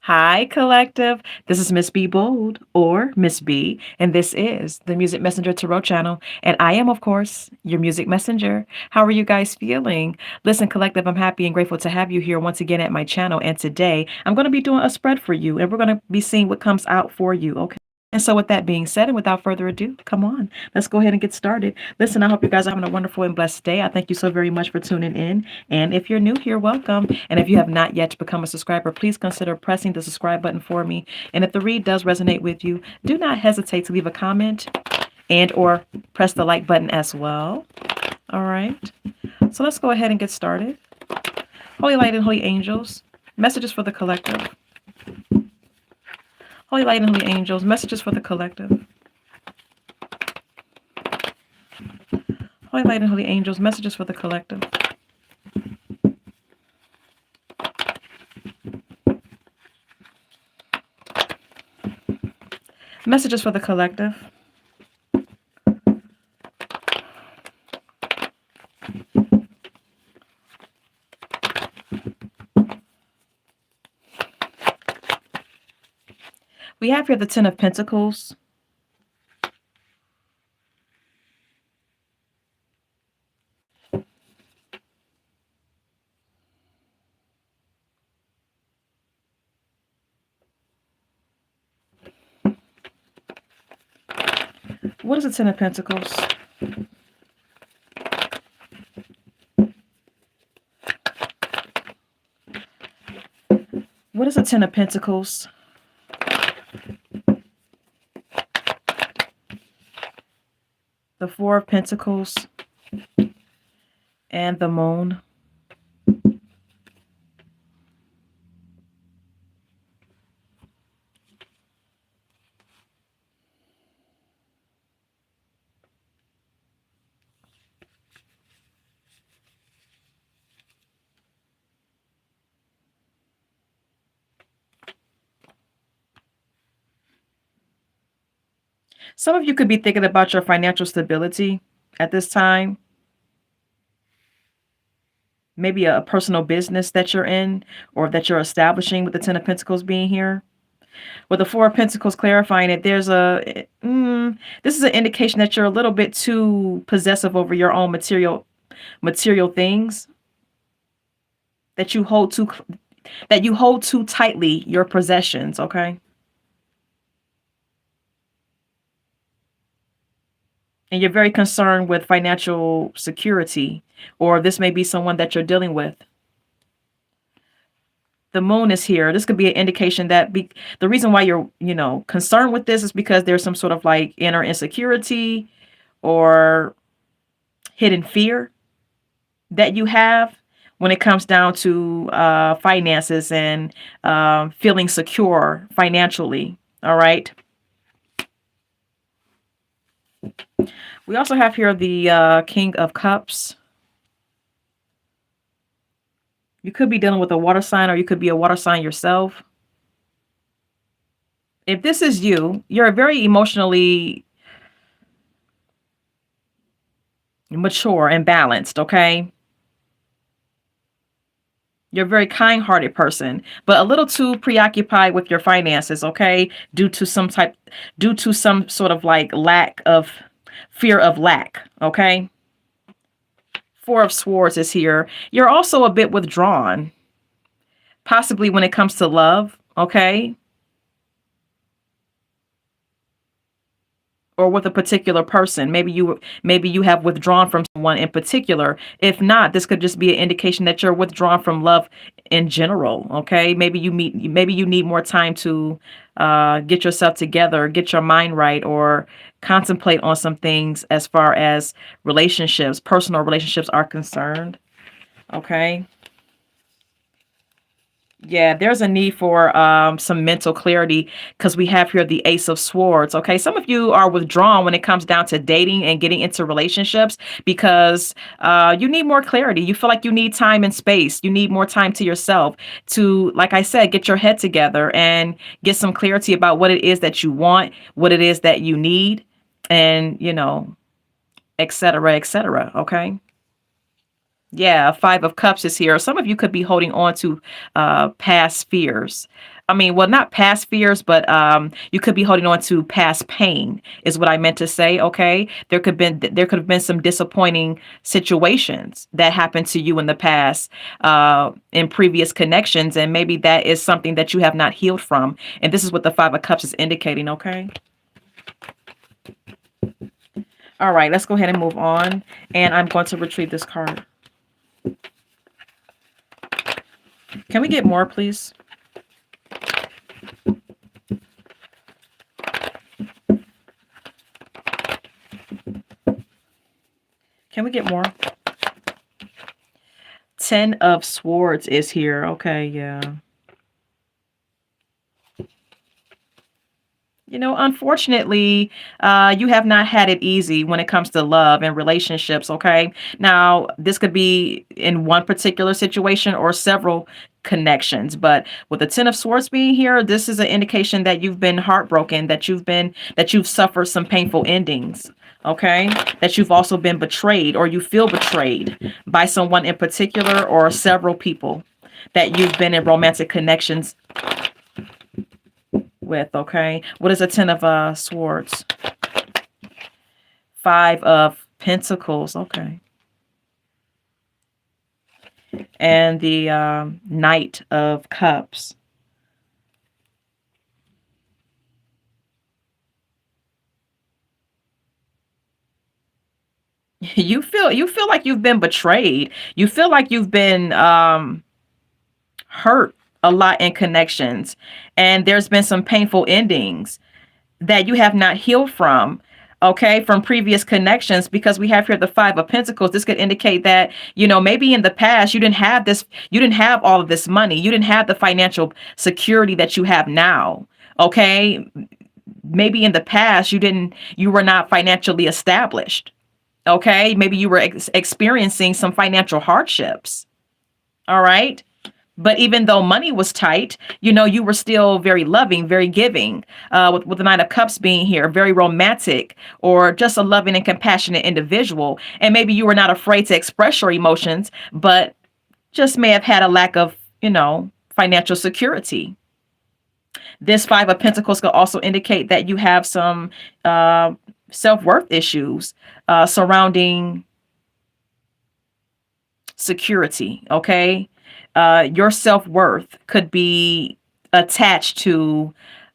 Hi, collective. This is Miss B Bold or Miss B, and this is the Music Messenger Tarot channel. And I am, of course, your music messenger. How are you guys feeling? Listen, collective, I'm happy and grateful to have you here once again at my channel. And today I'm going to be doing a spread for you, and we're going to be seeing what comes out for you. Okay. And so, with that being said, and without further ado, come on, let's go ahead and get started. Listen, I hope you guys are having a wonderful and blessed day. I thank you so very much for tuning in. And if you're new here, welcome. And if you have not yet become a subscriber, please consider pressing the subscribe button for me. And if the read does resonate with you, do not hesitate to leave a comment and or press the like button as well. All right. So let's go ahead and get started. Holy light and holy angels, messages for the collective. Holy light and holy angels, messages for the collective. Holy light and holy angels, messages for the collective. Messages for the collective. We have here the Ten of Pentacles. What is the Ten of Pentacles? What is the Ten of Pentacles? The Four of Pentacles and the Moon. Some of you could be thinking about your financial stability at this time. Maybe a personal business that you're in or that you're establishing with the Ten of Pentacles being here. With the Four of Pentacles clarifying it, there's this is an indication that you're a little bit too possessive over your own material things, that you hold too tightly your possessions, okay? And you're very concerned with financial security, or this may be someone that you're dealing with. The moon is here. This could be an indication that the reason why you're, concerned with this is because there's some sort of like inner insecurity or hidden fear that you have when it comes down to finances and feeling secure financially. All right. We also have here the King of Cups. You could be dealing with a water sign, or you could be a water sign yourself. If this is you, you're very emotionally mature and balanced, okay? You're a very kind-hearted person, but a little too preoccupied with your finances, okay? Due to some sort of like lack of fear of lack, okay? Four of Swords is here. You're also a bit withdrawn, possibly when it comes to love, okay? Or with a particular person. Maybe you have withdrawn from someone in particular. If not, this could just be an indication that you're withdrawn from love in general, okay? Maybe you need more time to get yourself together, get your mind right, or contemplate on some things as far as relationships, personal relationships are concerned, okay? Yeah, there's a need for some mental clarity because we have here the Ace of Swords. Okay, some of you are withdrawn when it comes down to dating and getting into relationships because you need more clarity. You feel like you need time and space. You need more time to yourself to, like I said, get your head together and get some clarity about what it is that you want, what it is that you need, and et cetera, et cetera. Okay. Yeah, Five of Cups is here. Some of you could be holding on to past fears. I mean, well, not past fears, but you could be holding on to past pain, is what I meant to say. Okay, there could have been some disappointing situations that happened to you in the past, in previous connections, and maybe that is something that you have not healed from. And this is what the Five of Cups is indicating. Okay. All right, let's go ahead and move on. And I'm going to retrieve this card. Can we get more, please? Can we get more? Ten of Swords is here. Okay, yeah. Unfortunately, you have not had it easy when it comes to love and relationships. Okay. Now, this could be in one particular situation or several connections, but with the Ten of Swords being here, this is an indication that you've been heartbroken, that you've suffered some painful endings. Okay. That you've also been betrayed, or you feel betrayed by someone in particular or several people that you've been in romantic connections with. Okay, what is a Ten of Swords? Five of Pentacles. Okay, and the Knight of Cups. You feel like you've been betrayed. You feel like you've been hurt a lot in connections, and there's been some painful endings that you have not healed from. Okay, from previous connections, because we have here the Five of Pentacles. This could indicate that, maybe in the past you didn't have all of this money, you didn't have the financial security that you have now. Okay, maybe in the past you were not financially established. Okay, maybe you were experiencing some financial hardships. All right. But even though money was tight, you were still very loving, very giving, with the Nine of Cups being here, very romantic, or just a loving and compassionate individual. And maybe you were not afraid to express your emotions, but just may have had a lack of, financial security. This Five of Pentacles could also indicate that you have some self-worth issues surrounding security. Okay. Your self-worth could be attached to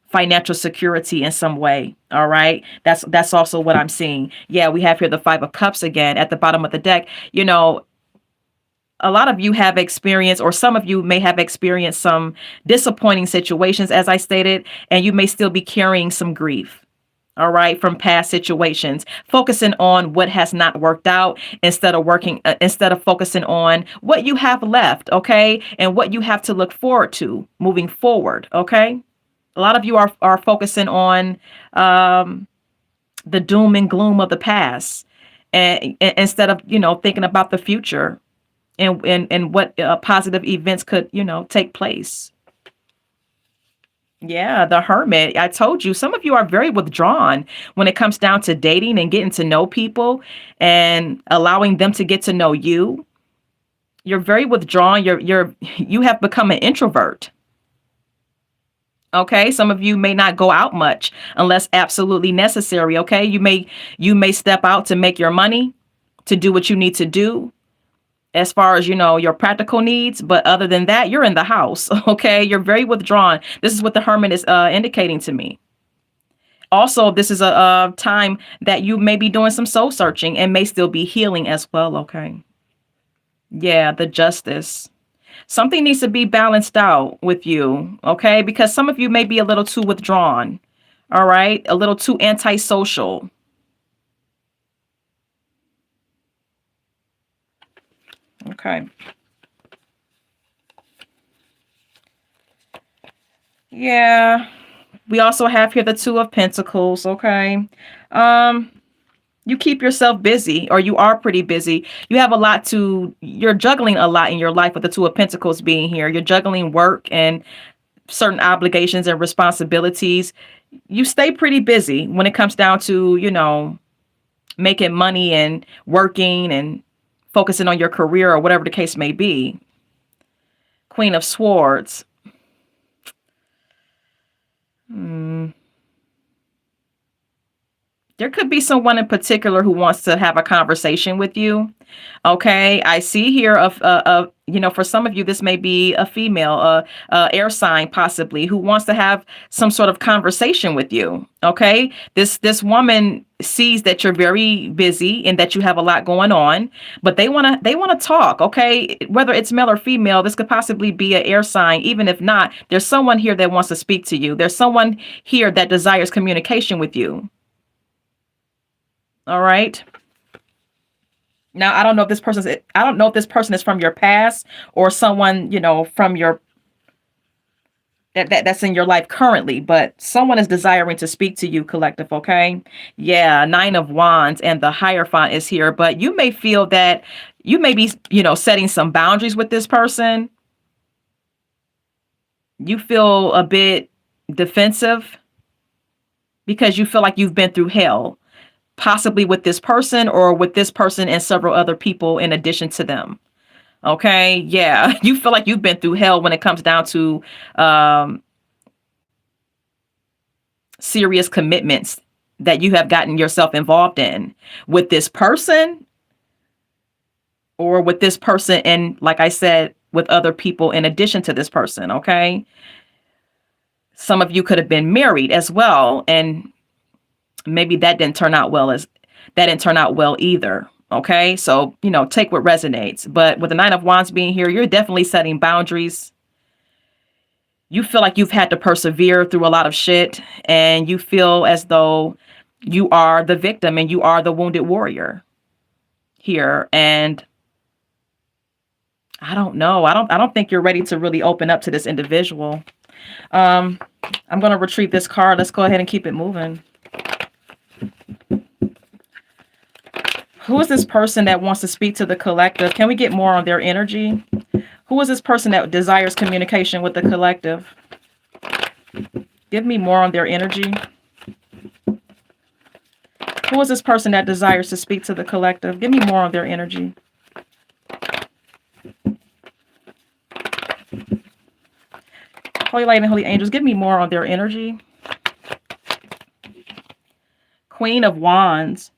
financial security in some way. All right. That's also what I'm seeing. Yeah, we have here the Five of Cups again at the bottom of the deck. A lot of you have experienced, or some of you may have experienced, some disappointing situations, as I stated, and you may still be carrying some grief. All right, from past situations, focusing on what has not worked out instead of focusing on what you have left. Okay, and what you have to look forward to moving forward. Okay, a lot of you are focusing on the doom and gloom of the past, and instead of thinking about the future, and what positive events could take place. Yeah, the Hermit. I told you, some of you are very withdrawn when it comes down to dating and getting to know people and allowing them to get to know you. You're very withdrawn. You have become an introvert. Okay, some of you may not go out much unless absolutely necessary. Okay, you may step out to make your money, to do what you need to do as far as your practical needs, but other than that, you're in the house. Okay, you're very withdrawn. This is what the Hermit is indicating to me. Also, this is a time that you may be doing some soul searching and may still be healing as well. Okay, yeah, the Justice. Something needs to be balanced out with you. Okay, because some of you may be a little too withdrawn. All right, a little too antisocial. Okay. Yeah. We also have here the Two of Pentacles. Okay. Um, you keep yourself busy, or you are pretty busy. You're juggling a lot in your life with the Two of Pentacles being here. You're juggling work and certain obligations and responsibilities. You stay pretty busy when it comes down to, making money and working and focusing on your career or whatever the case may be. Queen of Swords. Hmm. There could be someone in particular who wants to have a conversation with you. Okay, I see here of for some of you, this may be a female, air sign possibly, who wants to have some sort of conversation with you. Okay, this woman sees that you're very busy and that you have a lot going on, but they wanna talk. Okay, whether it's male or female, this could possibly be an air sign. Even if not, there's someone here that wants to speak to you. There's someone here that desires communication with you. All right. Now, I don't know if this person is from your past or someone, from your that's in your life currently, but someone is desiring to speak to you, collective, okay? Yeah, 9 of Wands and the Hierophant is here, but you may feel that you may be, setting some boundaries with this person. You feel a bit defensive because you feel like you've been through hell, possibly with this person or with this person and several other people in addition to them. Okay, yeah, you feel like you've been through hell when it comes down to um, serious commitments that you have gotten yourself involved in with this person or with this person, and like I said, with other people in addition to this person. Okay, some of you could have been married as well, and maybe that didn't turn out well either. Okay, so take what resonates. But with the 9 of Wands being here, you're definitely setting boundaries. You feel like you've had to persevere through a lot of shit, and you feel as though you are the victim and you are the wounded warrior here. And I don't know. I don't think you're ready to really open up to this individual. Um, I'm gonna retrieve this card. Let's go ahead and keep it moving. Who is this person that wants to speak to the collective? Can we get more on their energy? Who is this person that desires communication with the collective? Give me more on their energy. Who is this person that desires to speak to the collective? Give me more on their energy. Holy Light and Holy Angels, give me more on their energy. Queen of Wands.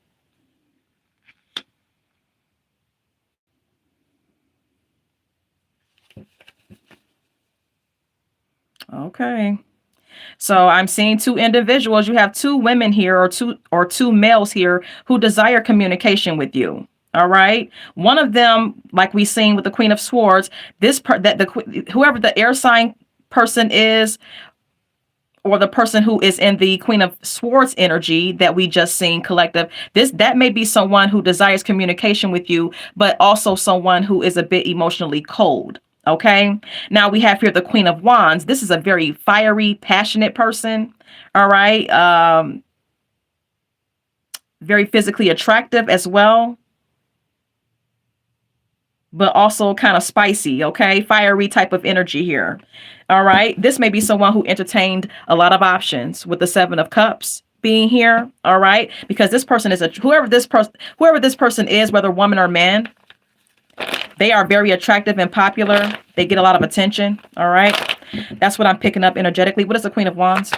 Okay. So I'm seeing two individuals. You have two women here or two males here who desire communication with you. All right. One of them, like we seen with the Queen of Swords, whoever the air sign person is, or the person who is in the Queen of Swords energy that we just seen, collective, that may be someone who desires communication with you, but also someone who is a bit emotionally cold. Okay, now we have here the Queen of Wands. This is a very fiery, passionate person. All right, very physically attractive as well, but also kind of spicy. Okay, fiery type of energy here. All right, this may be someone who entertained a lot of options with the 7 of Cups being here. All right, because this person is whoever this person is, whether woman or man, they are very attractive and popular. They get a lot of attention. All right, that's what I'm picking up energetically. What is the Queen of Wands?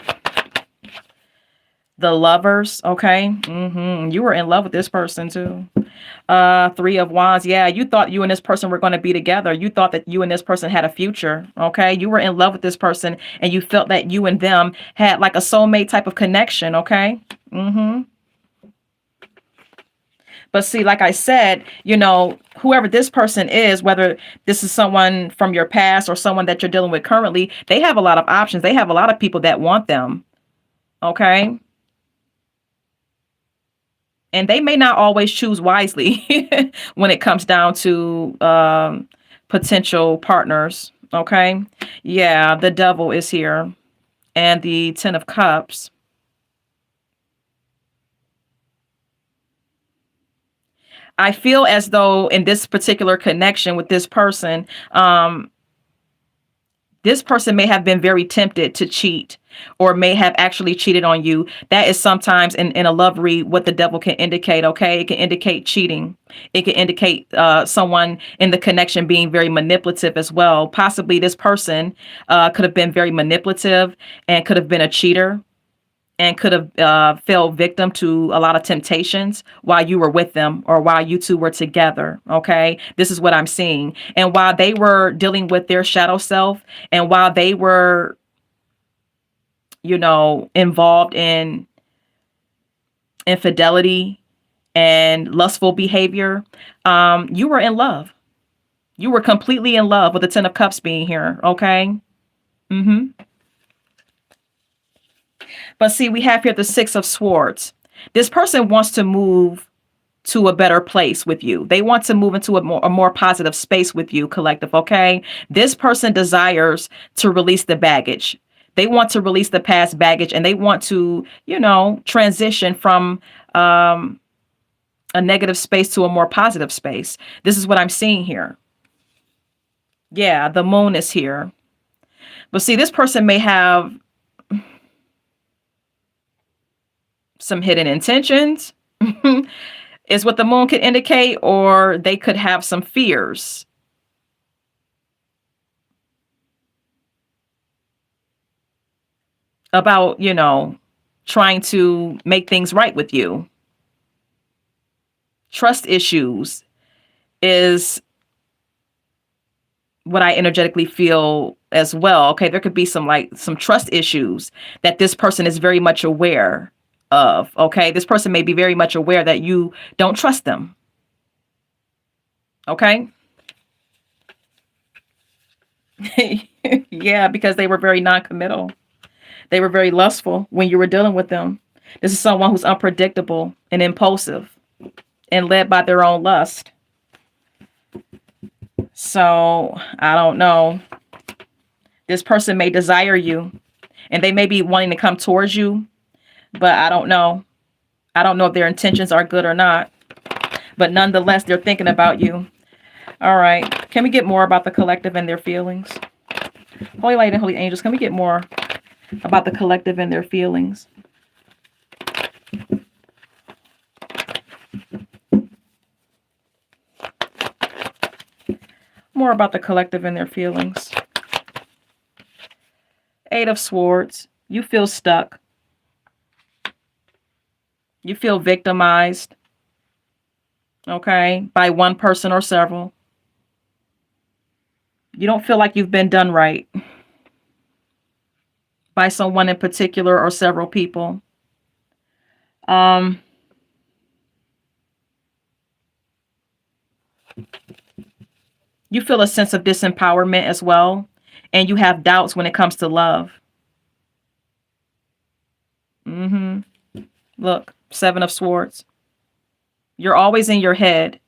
The Lovers. Okay, you were in love with this person too. 3 of Wands. Yeah, you thought you and this person were going to be together. You thought that you and this person had a future. Okay, you were in love with this person and you felt that you and them had like a soulmate type of connection. Okay. But see, like I said, whoever this person is, whether this is someone from your past or someone that you're dealing with currently, they have a lot of options. They have a lot of people that want them. Okay, and they may not always choose wisely when it comes down to potential partners. Okay, yeah, the Devil is here and the 10 of Cups. I feel as though in this particular connection with this person, This person may have been very tempted to cheat or may have actually cheated on you. That is sometimes in a love read what the devil can indicate, okay? It can indicate cheating. It can indicate someone in the connection being very manipulative as well. Possibly this person could have been very manipulative and could have been a cheater and could have fell victim to a lot of temptations while you were with them or while you two were together. Okay. This is what I'm seeing. And while they were dealing with their shadow self and while they were, involved in infidelity and lustful behavior, you were in love. You were completely in love with the 10 of Cups being here. Okay. hmm But see, we have here the Six of Swords. This person wants to move to a better place with you. They want to move into a more positive space with you, collective, okay? This person desires to release the baggage. They want to release the past baggage and they want to, transition from a negative space to a more positive space. This is what I'm seeing here. Yeah, the moon is here. But see, this person may have some hidden intentions. Is what the moon could indicate, or they could have some fears about, trying to make things right with you. Trust issues is what I energetically feel as well. Okay, there could be some trust issues that this person is very much aware of. Okay, this person may be very much aware that you don't trust them. Okay. Yeah, because they were very non-committal. They were very lustful when you were dealing with them. This is someone who's unpredictable and impulsive and led by their own lust. So I don't know. This person may desire you and they may be wanting to come towards you, but I don't know. I don't know if their intentions are good or not, but nonetheless, they're thinking about you. All right. Can we get more about the collective and their feelings? Holy Light and Holy Angels, can we get more about the collective and their feelings? More about the collective and their feelings. Eight of Swords. You feel stuck. You feel victimized. Okay, by one person or several. You don't feel like you've been done right by someone in particular or several people. You feel a sense of disempowerment as well, and you have doubts when it comes to love. Look, Seven of Swords. You're always in your head,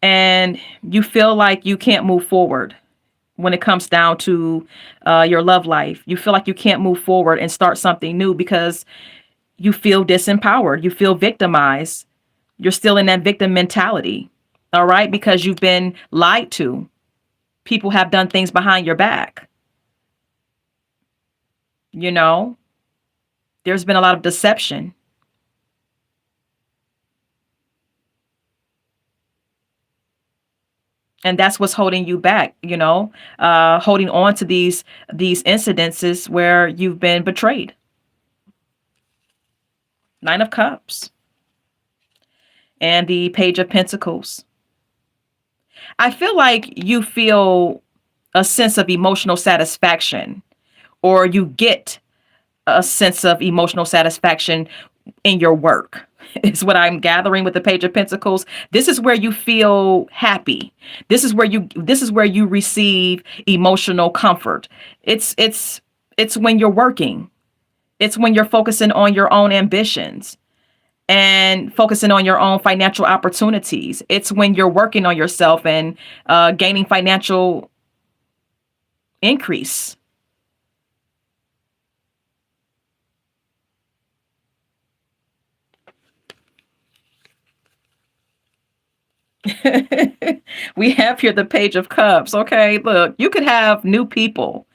and you feel like you can't move forward when it comes down to your love life. You feel like you can't move forward and start something new because you feel disempowered. You feel victimized. You're still in that victim mentality. All right. Because you've been lied to. People have done things behind your back. There's been a lot of deception. And that's what's holding you back, holding on to these incidences where you've been betrayed. Nine of Cups and the Page of Pentacles. I feel like you feel a sense of emotional satisfaction, or you get a sense of emotional satisfaction in your work. Is what I'm gathering with the Page of Pentacles. This is where you feel happy. This is where you receive emotional comfort. It's when you're working. It's when you're focusing on your own ambitions and focusing on your own financial opportunities. It's when you're working on yourself and gaining financial increase. We have here the Page of Cups. Okay, look, you could have new people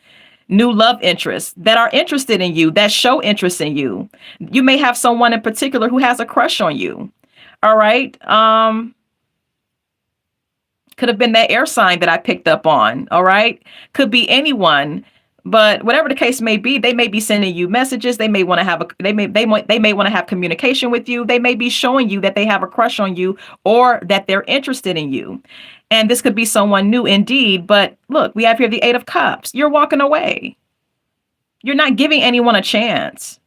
new love interests that are interested in you, that show interest in you. You may have someone in particular who has a crush on you. All right. Could have been that air sign that I picked up on. All right. Could be anyone. But whatever the case may be, they may be sending you messages. They may want to have they may want to have communication with you. They may be showing you that they have a crush on you or that they're interested in you. And this could be someone new indeed. But look, we have here the Eight of Cups. You're walking away. You're not giving anyone a chance.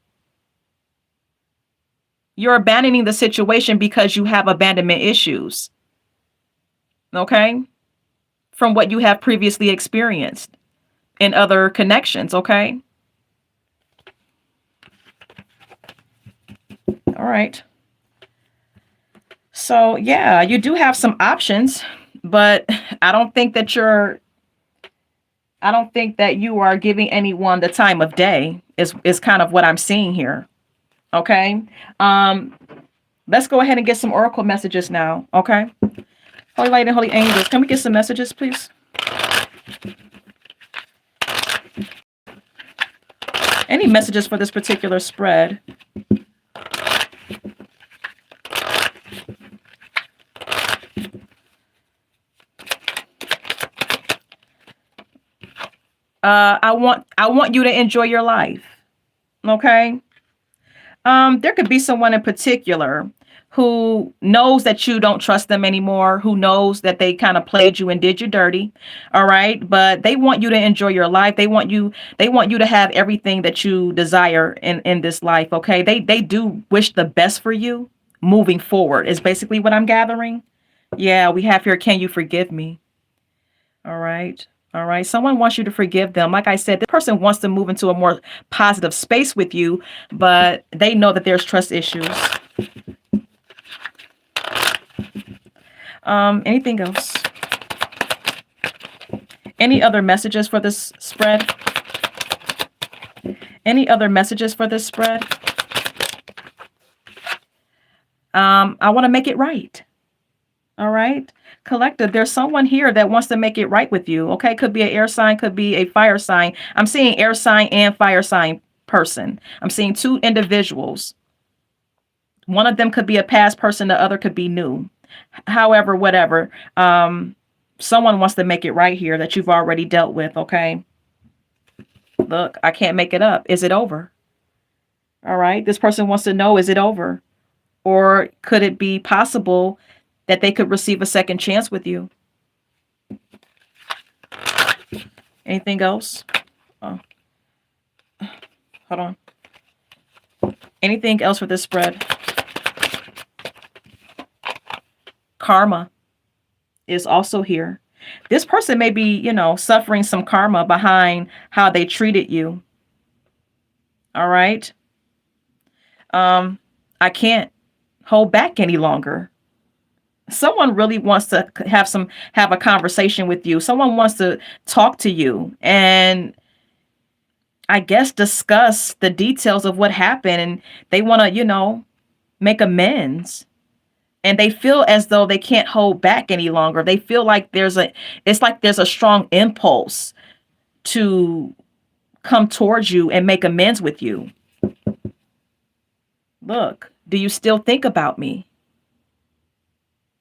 You're abandoning the situation because you have abandonment issues. Okay? From what you have previously experienced in other connections. Okay? All right. So, yeah, you do have some options, but I don't think that you are giving anyone the time of day is kind of what I'm seeing here. Okay? Let's go ahead and get some oracle messages now. Okay? Holy light and holy angels, can we get some messages, please? Any messages for this particular spread? I want you to enjoy your life. Okay? There could be someone in particular who knows that you don't trust them anymore, who knows that they kind of played you and did you dirty. All right? But they want you to enjoy your life. They want you to have everything that you desire in this life, okay? They do wish the best for you moving forward. Is basically what I'm gathering. Yeah, we have here, can you forgive me? All right. All right. Someone wants you to forgive them. Like I said, this person wants to move into a more positive space with you, but they know that there's trust issues. Anything else? Any other messages for this spread? Any other messages for this spread? I want to make it right. All right. Collective, there's someone here that wants to make it right with you. Okay. Could be an air sign, could be a fire sign. I'm seeing air sign and fire sign person. I'm seeing two individuals. One of them could be a past person, the other could be new. However, whatever. Someone wants to make it right here that you've already dealt with. Okay. Look, I can't make it up. Is it over? All right. This person wants to know, is it over? Or could it be possible that they could receive a second chance with you? Anything else? Oh, hold on. Anything else for this spread? Karma is also here. This person may be, suffering some karma behind how they treated you. All right. I can't hold back any longer. Someone really wants to have a conversation with you. Someone wants to talk to you and I guess discuss the details of what happened, and they want to, make amends. And they feel as though they can't hold back any longer. They feel like it's like there's a strong impulse to come towards you and make amends with you. Look, do you still think about me?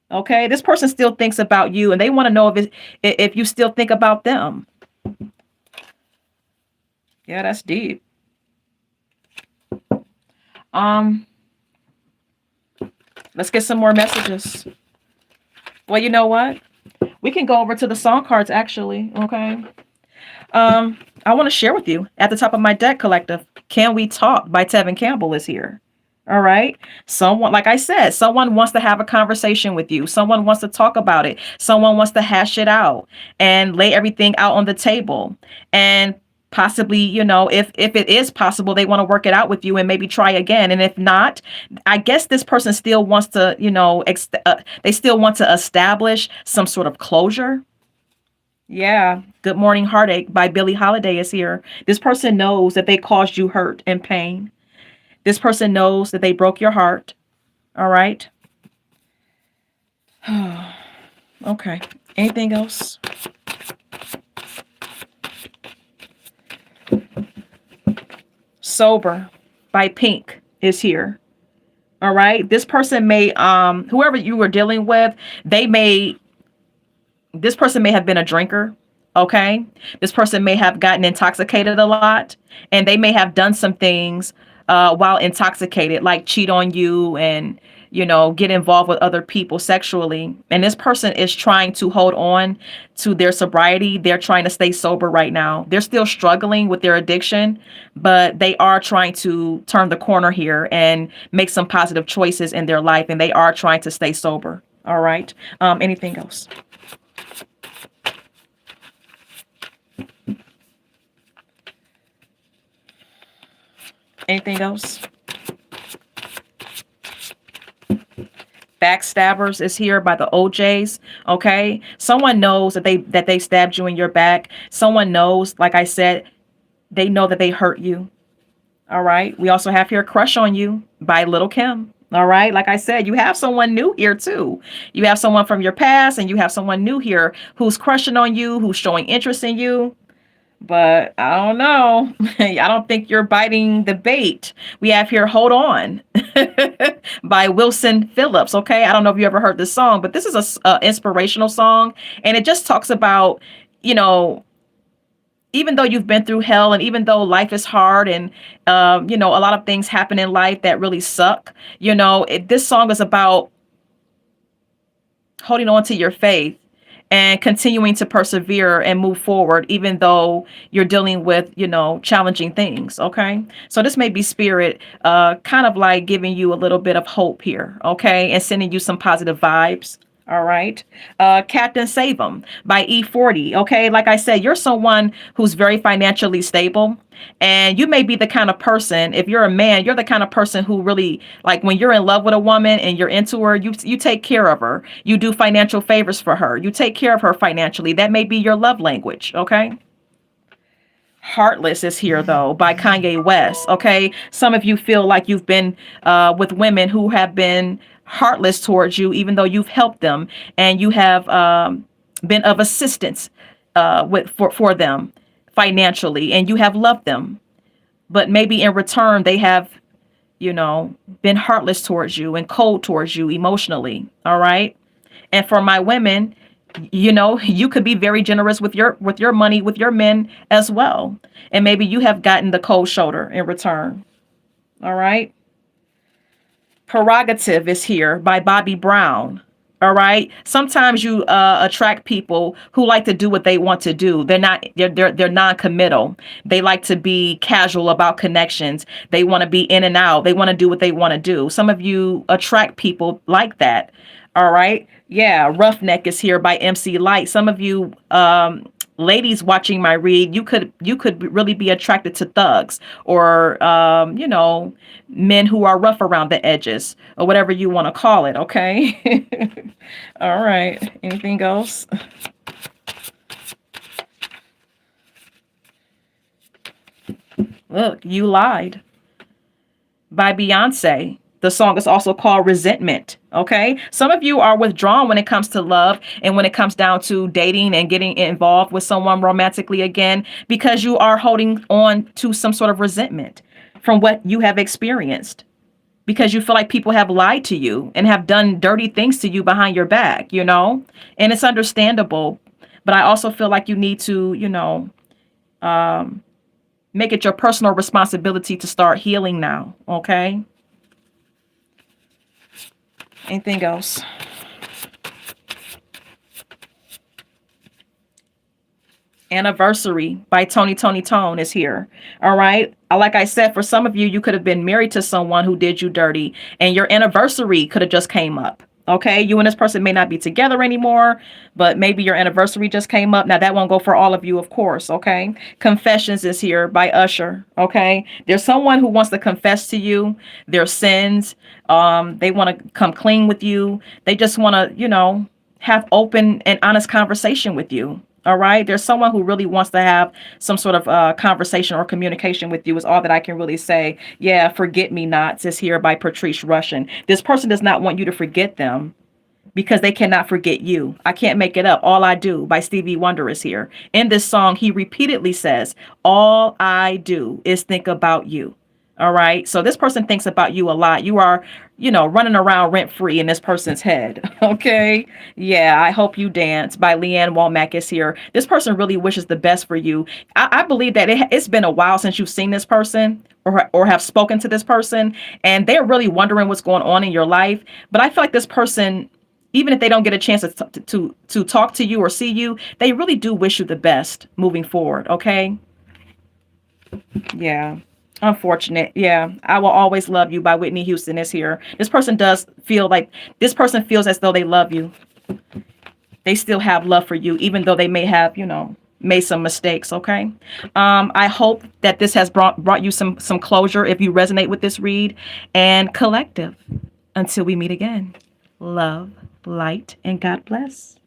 Okay, this person still thinks about you, and they want to know if you still think about them. Yeah, that's deep. Let's get some more messages. Well, you know what? We can go over to the song cards actually. Okay. I want to share with you at the top of my deck, collective. Can We Talk by Tevin Campbell is here. All right. Someone, like I said, someone wants to have a conversation with you. Someone wants to talk about it. Someone wants to hash it out and lay everything out on the table. And possibly, if it is possible, they want to work it out with you and maybe try again. And if not, I guess this person still wants to, they still want to establish some sort of closure. Yeah. Good Morning Heartache by Billie Holiday is here. This person knows that they caused you hurt and pain. This person knows that they broke your heart. All right. Okay. Anything else? Sober by Pink is here. All right. This person may, whoever you were dealing with, they may, this person may have been a drinker. Okay. This person may have gotten intoxicated a lot, and they may have done some things while intoxicated, like cheat on you and, get involved with other people sexually. And this person is trying to hold on to their sobriety. They're trying to stay sober right now. They're still struggling with their addiction, but they are trying to turn the corner here and make some positive choices in their life. And they are trying to stay sober. All right. Anything else? Anything else? Backstabbers is here by the OJs. Okay. Someone knows that they stabbed you in your back. Someone knows, like I said, they know that they hurt you. All right. We also have here Crush on You by Little Kim. All right. Like I said, you have someone new here too. You have someone from your past, and you have someone new here who's crushing on you, who's showing interest in you. But I don't know. I don't think you're biting the bait. We have here Hold On by Wilson Phillips. Okay. I don't know if you ever heard this song, but this is a inspirational song. And it just talks about, you know, even though you've been through hell, and even though life is hard, and a lot of things happen in life that really suck, this song is about holding on to your faith and continuing to persevere and move forward, even though you're dealing with, challenging things. Okay. So this may be spirit, kind of like giving you a little bit of hope here. Okay. And sending you some positive vibes. All right. Captain Save 'em by E40. Okay. Like I said, you're someone who's very financially stable. And you may be the kind of person, if you're a man, you're the kind of person who really, like, when you're in love with a woman and you're into her, you take care of her. You do financial favors for her. You take care of her financially. That may be your love language. Okay. Heartless is here though by Kanye West. Okay. Some of you feel like you've been with women who have been heartless towards you, even though you've helped them and you have been of assistance for them financially, and you have loved them. But maybe in return, they have, been heartless towards you and cold towards you emotionally. All right. And for my women, you could be very generous with your money, with your men as well. And maybe you have gotten the cold shoulder in return. All right. Prerogative is here by Bobby Brown. All right. Sometimes you attract people who like to do what they want to do. They're non-committal. They like to be casual about connections. They want to be in and out. They want to do what they want to do. Some of you attract people like that. All right. Yeah. Roughneck is here by MC Light. Some of you ladies watching my read, you could really be attracted to thugs, or men who are rough around the edges, or whatever you want to call it. Okay. All right. Anything else? Look, You Lied by Beyonce. The song is also called Resentment. Okay. Some of you are withdrawn when it comes to love, and when it comes down to dating and getting involved with someone romantically again, because you are holding on to some sort of resentment from what you have experienced, because you feel like people have lied to you and have done dirty things to you behind your back, and it's understandable. But I also feel like you need to, make it your personal responsibility to start healing now. Okay. Anything else? Anniversary by Tony Tone is here. All right. Like I said, for some of you, you could have been married to someone who did you dirty, and your anniversary could have just came up. Okay. You and this person may not be together anymore, but maybe your anniversary just came up. Now, that won't go for all of you, of course. Okay. Confessions is here by Usher. Okay. There's someone who wants to confess to you their sins. They want to come clean with you. They just want to, have open and honest conversation with you. All right. There's someone who really wants to have some sort of conversation or communication with you, is all that I can really say. Yeah. Forget Me Nots is here by Patrice Rushen. This person does not want you to forget them, because they cannot forget you. I Can't Make It Up. All I Do by Stevie Wonder is here. In this song, he repeatedly says, all I do is think about you. All right. So this person thinks about you a lot. You are, running around rent free in this person's head. Okay. Yeah. I Hope You Dance by Leanne Walmack is here. This person really wishes the best for you. I believe that it's been a while since you've seen this person or have spoken to this person, and they're really wondering what's going on in your life. But I feel like this person, even if they don't get a chance to talk to you or see you, they really do wish you the best moving forward. Okay. Yeah. Unfortunate. Yeah. I Will Always Love You by Whitney Houston is here. This person feels as though they love you. They still have love for you, even though they may have, made some mistakes. Okay. I hope that this has brought you some closure if you resonate with this read. And collective, until we meet again. Love, light, and God bless.